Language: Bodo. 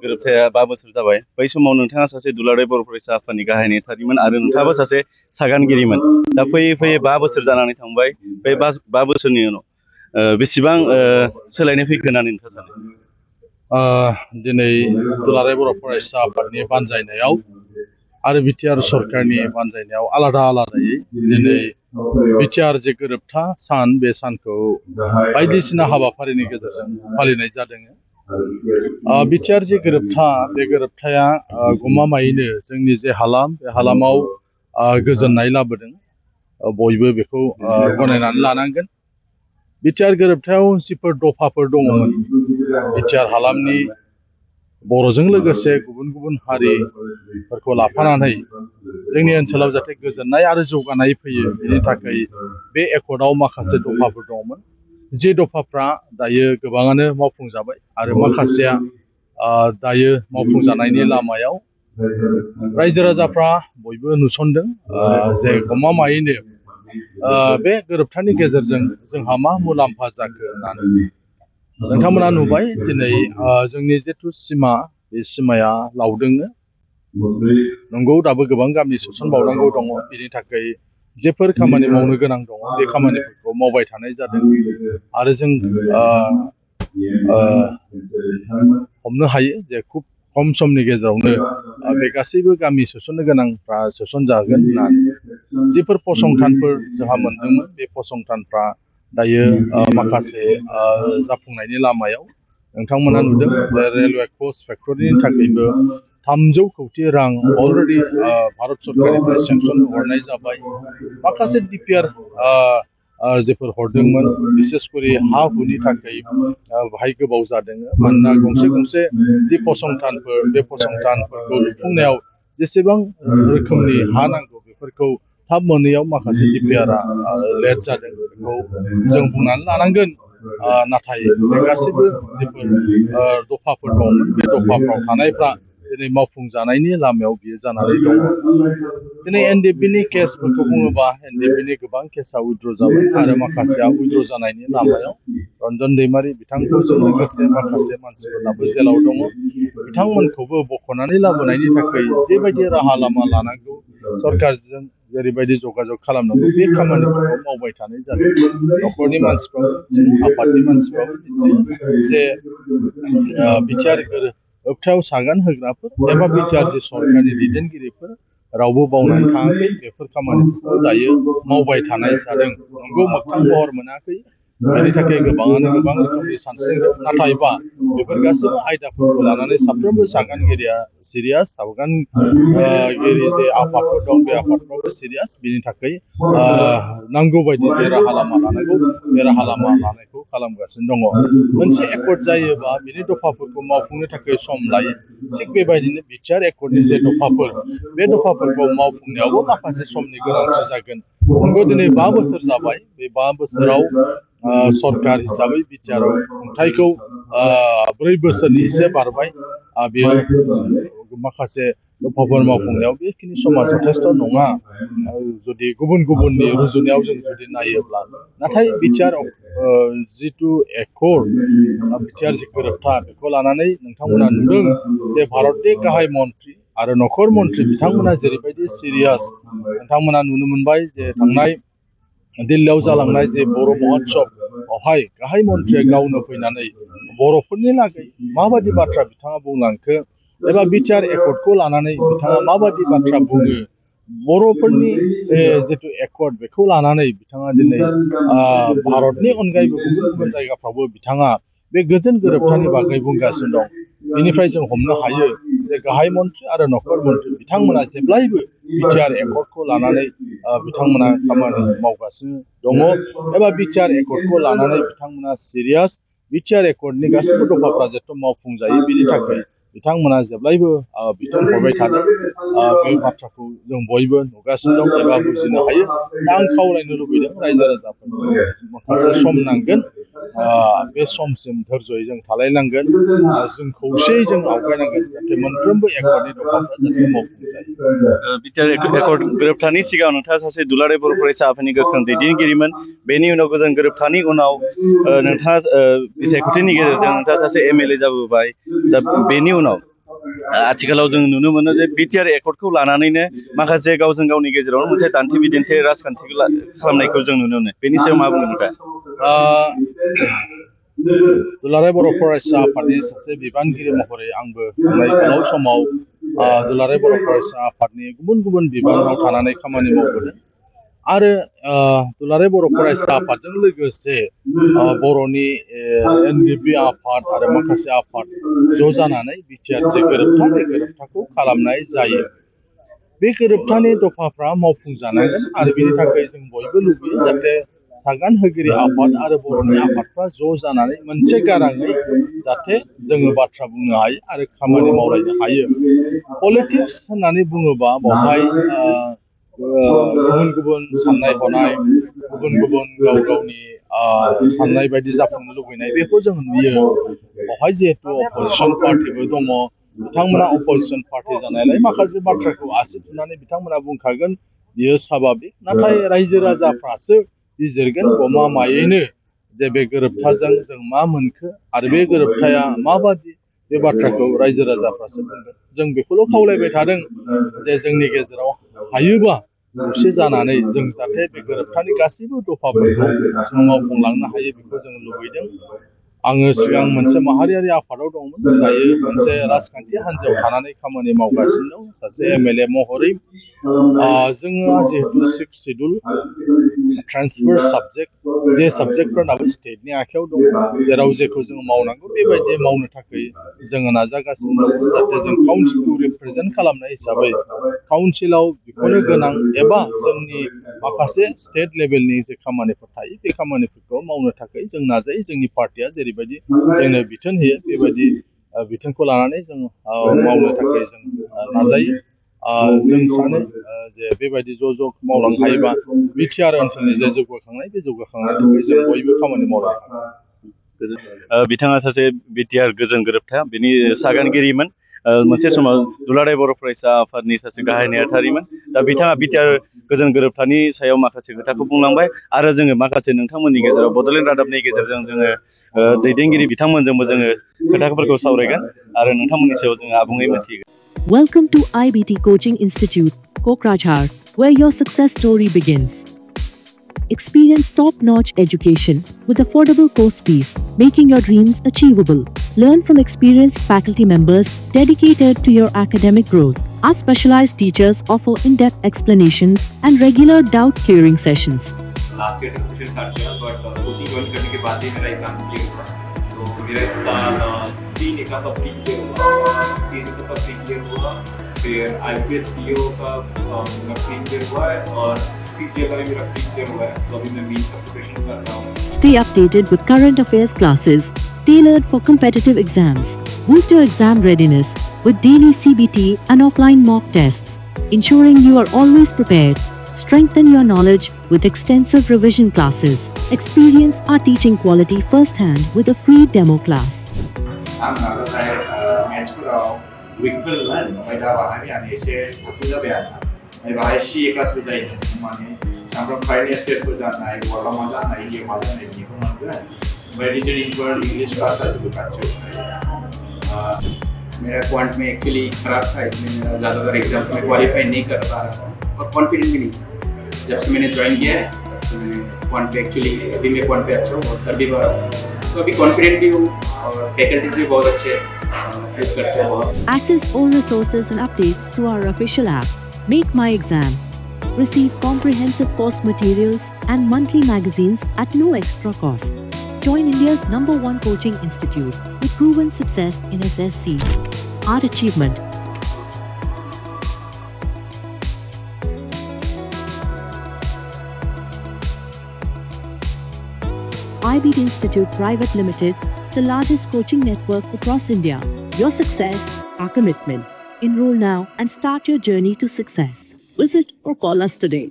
गोरोबथाया 5 बोसोर जाबाय। बै समाव नोंथाङा सासे दुलाराय बर' फरायसा आफादनि गाहाय नेहाथारिमोन आरो नोंथाङाबो सासे सागानगिरिमोन। दा फैयै फैयै 5 बोसोर जानानै थांबाय। बे 5 बोसोरनि उनाव बेसेबां सोलायनाय फैखो होननानै नोंथाङा सानो? दिनै दुलाराय बर' फरायसा आफादनि बानजायनायाव आरो बिटिआर सरकारनि बानजायनायाव आलादा आलादायै दिनै बिटिआर जे गोरोबथा सान बे सानखौ बायदिसिना हाबाफारिनि गेजेरजों फालिनाय जादों। बिटिआर जे गोरोबथा बे गोरोबथाया गमामायैनो जोंनि जे हालाम बे हालामाव गोजोननाय लाबोदों। बयबो बेखौ गनायनानै लानांगोन। बिटिआर गोरोबथायाव जिफोर दफाफोर दङमोन बिटिआर हालामनि बर'जों लोगोसे गुबुन गुबुन हारिफोरखौ लाफानानै जोंनि ओनसोलाव जाहाथे गोजोननाय आरो जौगानाय फैयो बेनि थाखाय बे एकर्डआव माखासे दफाफोर दङमोन। जे दफाफ्रा दायो गोबाङानो मावफुंजाबाय आरो माखासेया दायो मावफुंजानायनि लामायाव। रायजो राजाफ्रा बयबो नुसनदों जे गमामायैनो बे गोरोबथानि गेजेरजों जोंहा मा मुलाम्फा जाखो होननानै नोंथांमोना नुबाय। दिनै जोंनि जिथु सिमा बे सिमाया लावदोंनो। नंगौ दाबो गोबां गामि सोसनबावनांगौ दङ। बेनि थाखाय जेफोर खामानि मावनो गोनां दङ बे खामानिफोरखौ मावबाय थानाय जादों आरो जों हमनो हायो जे खुब खम समनि गेजेरावनो बे गासैबो गामि सोसननो गोनांफ्रा सोसनजागोन होननानै जिफोर फसंथानफोर जोंहा मोनदोंमोन बे फसंथानफ्रा दायो माखासे जाफुंनायनि लामायाव। नोंथांमोना नुदों रेलवे कच फेक्टरिनि थाखायबो 300 कोटी रां अलरेडि भारत सरकारनिफ्राय सेंसन हरनाय जाबाय। माखासे डिपिआर जेफोर हरदोंमोन बिसेसकरि हा हुनि थाखाय बाहाय गोबाव जादों। मानोना गंसे गंसे जि फसंथानफोर बे फसंथानफोरखौ लुफुंनायाव जेसेबां रोखोमनि हा नांगौ बेफोरखौ थाब मोनैयाव माखासे डिपिआरआ लेट जादों। बेखौ जों बुंनानै लानांगोन। नाथाय बे गासैबो जेफोर दफाफोर दंमोन बे दफाफ्राव थानायफ्रा दिनै मावफुंजानायनि लामायाव बियो जानानै दङ। दिनै एनडिएफबिनि केसफोरखौ बुङोबा एनडिएफबिनि गोबां केसआ उइथड्र जाबाय आरो माखासेया उइथड्र जानायनि लामायाव। रन्जन दैमारि बिथांखौजों लोगोसे माखासे मानसिफोर दाबो जेलाव दङ। बिथांमोनखौबो बख'नानै लाबोनायनि थाखाय जेबायदि राहा लामा लानांगौ सरकारजों जेरैबायदि जगाजग खालामनांगौ बे खामानिफोरखौ मावबाय थानाय जादों। न'खरनि मानसिफ्राबो आफादनि मानसिफ्राबो जे बिटिआर गोरोबथायाव सागान होग्राफोर एबा बिटिआर जे सरकारनि दैदेनगिरिफोर रावबो बावनानै थाङाखै। बेफोर खामानिफोरखौ दायो मावबाय थानाय जादों। नंगौ मोगथां महर मोनाखै। बेनि थाखाय गोबाङानो गोबां रोखोमनि सानस्रिदों। नाथायबा बेफोर गासैबो आयदाफोरखौ लानानै साफ्रोमबो सागानगिरिया सिरियास। सागानगिरि जे आफादफोर दं बे आफादफ्राबो सिरियास। बेनि थाखाय नांगौ बायदि जे राहा लामा लानांगौ बे राहा लामा लानायखौ खालामगासिनो दङ। मोनसे एकर्ड जायोबा बिनि दफाफोरखौ मावफुंनो थाखाय सम लायो। थिग बेबायदिनो बिटिआर एकर्डनि जे दफाफोर बे दफाफोरखौ मावफुंनायावबो माखासे समनि गोनांथि जागोन। नंगौ दिनै 5 बोसोर जाबाय। बे 5 बोसोराव सरकार हिसाबै बिटिआर खुंथायखौ 4 बोसोरनि एसे बारबाय। बेयो माखासे दफाफोर मावफुंनायाव बेखिनि समा जथेस्थ' नङा जुदि गुबुन गुबुननि रुजुनायाव जों जुदि नायोब्ला। नाथाय बिटिआर जिथु एकर्ड बिटिआर जि गोरोबथा बेखौ लानानै नोंथांमोना नुदों जे भारतनि गाहाय मन्थ्रि आरो नखर मन्थ्रि बिथांमोना जेरैबायदि सिरियास। नोंथांमोना नुनो मोनबाय जे थांनाय दिल्लीयाव जालांनाय जे बर' महोत्सब बेवहाय गाहाय मन्थ्रिया गावनो फैनानै बर'फोरनि लागै माबायदि बाथ्रा बिथाङा बुंलांखो एबा बिटिआर एकर्डखौ लानानै बिथाङा माबायदि बाथ्रा बुङो। बर'फोरनि जिथु एकर्ड बेखौ लानानै बिथाङा दिनै भारतनि अनगायैबो गुबुन गुबुन जायगाफ्रावबो बिथाङा बे गोजोन गोरोबथानि बागै बुंगासिनो दं। बेनिफ्राय जों हमनो हायो जे गाहाय मन्थ्रि आरो नखर मन्थ्रि बिथांमोना जेब्लायबो बिटिआर एकर्डखौ लानानै बिथांमोना खामानि मावगासिनो दङ एबा बिटिआर एकर्डखौ लानानै बिथांमोना सिरियास। बिटिआर एकर्डनि गासैबो दफाफ्रा जेथु मावफुंजायो बेनि थाखाय बिथांमोना जेब्लायबो बिथोन हरबाय थादों। बे बाथ्राखौ जों बयबो नुगासिनो दं एबा बुजिनो हायो। दा आं खावलायनो लुबैदों रायजो राजाफोरखौ माखासे सम नांगोन। बे समसिम धैर्ययै जों थालायनांगोन जों खौसेयै जों आवगायनांगोन जाहाथे मोनफ्रोमबो एकर्डनि दफाफ्रा जाहाथे मावफुं जायो बिटिआर एकर्ड गोरोबथानि सिगां नोंथाङा सासे दुलाराय बर' फरायसा आफादनि गोख्रों दैदेनगिरिमोन बेनि उनाव गोजोन गोरोबथानि उनाव नोंथाङा बिसायख'थिनि गेजेरजों नोंथाङा सासे एमएलए जाबोबाय दा बेनि उनाव आथिखालाव जों नुनो मोनो जे बिटिआर एकर्डखौ लानानैनो माखासे गावजों गावनि गेजेरावनो मोनसे दान्थे बिदान्थे राजखान्थिखौ खालामनायखौ जों नुनो मोनो बेनि सायाव मा बुंगोन नोंथाङा दुलाराय बर' फरायसा आफादनि सासे बिबानगिरि महरै आंबो थांनाय गोलाव समाव दुलाराय बर' फरायसा आफादनि गुबुन गुबुन बिबानाव थानानै खामानि मावबोदों आरो दुलाराय बर' फरायसा आफादजों लोगोसे बर'नि एनडिपि आफाद आरो माखासे आफाद ज' जानानै बिटिआर जे गोरोबथा बे गोरोबथाखौ खालामनाय जायो बे गोरोबथानि दफाफ्रा मावफुंजानांगोन आरो बेनि थाखाय जों बयबो लुबैयो जाहाथे सागान होगिरि आफाद आरो बर'नि आफादफ्रा ज' जानानै मोनसे गाराङै जाहाथे जोङो बाथ्रा बुंनो हायो आरो खामानि मावलायनो हायो पलिटिक्स होननानै बुङोबा बेवहाय गुबुन गुबुन साननाय हनाय गुबुन गुबुन गाव गावनि साननाय बायदि जाफुंनो लुबैनाय बेखौ जों नुयो बेवहाय जिहेतु अपोजिसन पार्टिबो दङ बिथांमोना अपोजिसन पार्टि जानायलाय माखासे बाथ्राखौ आसि थुनानै बिथांमोना बुंखागोन बियो स्वाभाबिक नाथाय रायजो राजाफ्रासो बिजिरगोन गमामायैनो जे बे गोरोबथाजों जों मा मोनखो आरो बे गोरोबथाया माबादि बे बाथ्राखौ रायजो राजाफ्रासो बुंगोन जों बेखौल' खावलायबाय थादों जे जोंनि गेजेराव हायोबा खौसे जानानै जों जाहाथे बे गोरोबथानि गासैबो दफाफोरखौ जों मावफुंलांनो हायो बेखौ जों लुबैदों आङो सिगां मोनसे माहारियारि आफादाव दंमोन दायो मोनसे राजखान्थि हान्जायाव थानानै खामानि मावगासिनो दं सासे एमएलए महरै जोङो जिहेतु 6 शिड्युल ट्रान्सफार साबजेक्ट जे साबजेक्टफोर दाबो स्टेटनि आखायाव दं जेराव जेखौ जों मावनांगौ बेबायदि मावनो थाखाय जोङो नाजागासिनो दं जाहाथे जों काउन्सिलखौ रिप्रेजेन्ट खालामनाय हिसाबै काउन्सिलाव बिखौनो गोनां एबा जोंनि माखासे स्टेट लेभेलनि जे खामानिफोर थायो बे खामानिफोरखौ मावनो थाखाय जों नाजायो जोंनि पार्टिया जेरैबायदि जोंनो बिथोन होयो बेबायदि बिथोनखौ लानानै जों मावनो थाखाय जों नाजायो जों सानो जे बेबायदि ज' ज' मावलांनो हायोबा बिटिआर ओनसोलनि जे जौगाखांनाय बे जौगाखांनायनि थाखाय जों बयबो खामानि मावलांनो हागोन बिथाङा सासे बिटिआर गोजोन गोरोबथा बिनि सागानगिरिमोन मोनसे समाव दुलाराय बर' फरायसा आफादनि सासे गाहाय नेहाथारिमोन दा बिथाङा बिटिआर गोजोन गोरोबथानि सायाव माखासे खोथाखौ बुंलांबाय आरो जोङो माखासे नोंथांमोननि गेजेराव बड'लेण्ड रादाबनि गेजेरजों जोङो दैदेनगिरि बिथांमोनजोंबो जोङो खोथाफोरखौ सावरायगोन आरो नोंथांमोननि सायाव जोङो आबुङै मोनथिगोन Welcome to IBT Coaching Institute, Kokrajhar, where your success story begins. Experience top-notch education with affordable course fees, making your dreams achievable. Learn from experienced faculty members dedicated to your academic growth. Our specialized teachers offer in-depth explanations and regular doubt-clearing sessions. Last year से ट्यूशन स्टार्ट किया बट कोचिंग ज्वाइन करने के बाद ही मेरा एग्जाम क्लियर हुआ तो मेरा इस साल 3 एग्जाम का प्री क्लियर हुआ सीएससी का प्री क्लियर हुआ फिर आईपीएस पीओ का मेरा प्री क्लियर हुआ है और सीजीए का भी मेरा प्री क्लियर हुआ है तो अभी मैं मेंस का प्रिपरेशन कर रहा हूँ Stay updated with current affairs classes tailored for competitive exams. Boost your exam readiness with daily CBT and offline mock tests, ensuring you are always prepared. Strengthen your knowledge with extensive revision classes. Experience our teaching quality firsthand with a free demo class. saya mengenal Wickfell mai da bahari ani ese hafiza bayana mai bahari si kelas berjalan mane sampai final step berjalan wala maja naik ye maja naik ni pun ada मैं रीजनिंग पर इंग्लिश क्लास आज भी करता हूँ मेरा क्वांट में एक्चुअली खराब था इसलिए मेरा ज़्यादातर एग्जाम में क्वालिफाई नहीं कर पा रहा था और कॉन्फिडेंस भी नहीं जब से मैंने ज्वाइन किया है तो मैं क्वांट पे एक्चुअली अभी मैं क्वांट पे अच्छा हूँ और कर भी पा रहा हूँ तो अभी कॉन्फिडेंट भी हूँ और फैकल्टीज भी बहुत अच्छे हेल्प करते हैं बहुत Access all resources and updates through our official app, Make My Exam. Receive comprehensive course materials and monthly magazines at no extra cost. Join India's #1 coaching institute with proven success in SSC. Our achievement. IBT Institute Private Limited, the largest coaching network across India. Your success, our commitment. Enroll now and start your journey to success. Visit or call us today.